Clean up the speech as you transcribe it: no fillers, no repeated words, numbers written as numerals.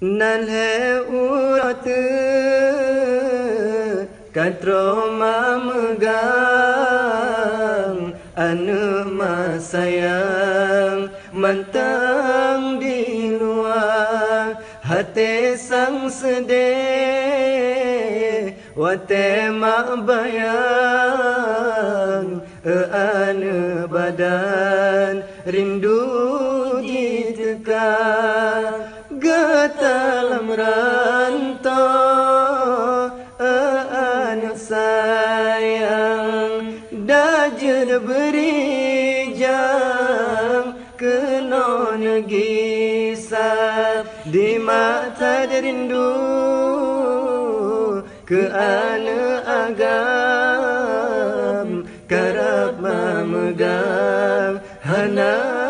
nan he urate katro megang anu sayang mantang di luar hati sang sedih wate mak bayang anu badan rindu ditekan getalam rantau anu sayang dajud beri jam kena negisah di mata rindu ke anu agam karab memegang hana